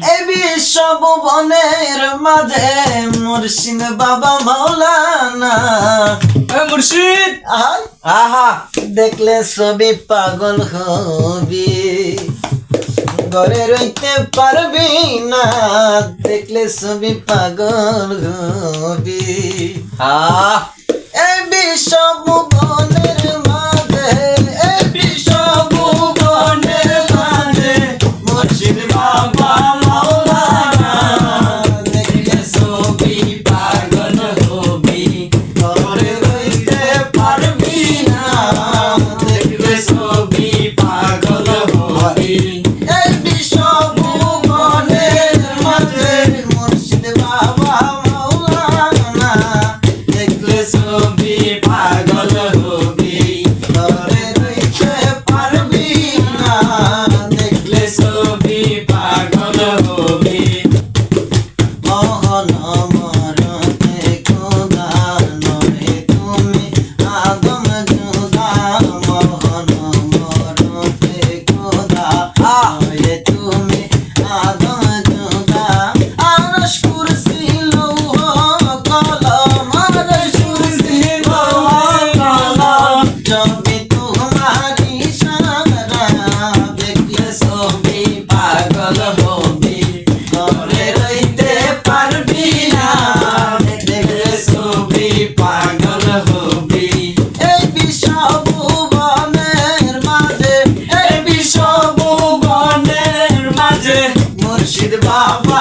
এই বিশ্বভুবনের মাঝে মুর্শিদ বাবা মাওলানা। মুর্শিদ আহা দেখলে ছবি পাগল হবি, ঘরে রইতে পারবি না, দেখলে ছবি পাগল হবি। এই বিশ্বভুবনের মাঝে, এই বিশ্বভুবনের মাঝে মুর্শিদ বাবা মাওলানা। দেখলে ছবি পাগল হবি, ঘরে রইতে পারবি না, দেখলে ছবি পাগল হবি। এই বিশ্বভুবনের মাঝে মুর্শিদ বাবা মাওলানা। দেখলে ছবি পাগল হবি, ঘরে রইতে পারবি না, দেখলে ছবি পাগল হবি। মোহন মরতে খোদা নহে তুমি আদম জুদা, মোহন মরতে খোদা নহে তুমি আদম জুদা। আরশ কুরসি লৌহ কলম, আরশ কুরসি লৌহ কলম, ছবি তোমারি সারা। দেখলে ছবি পাগল হবি, ঘরে রইতে পারবি না, দেখলে ছবি পাগল হবি। এই বিশ্বভুবনের মাঝে, এই বিশ্বভুবনের মাঝে মুর্শিদ বাবা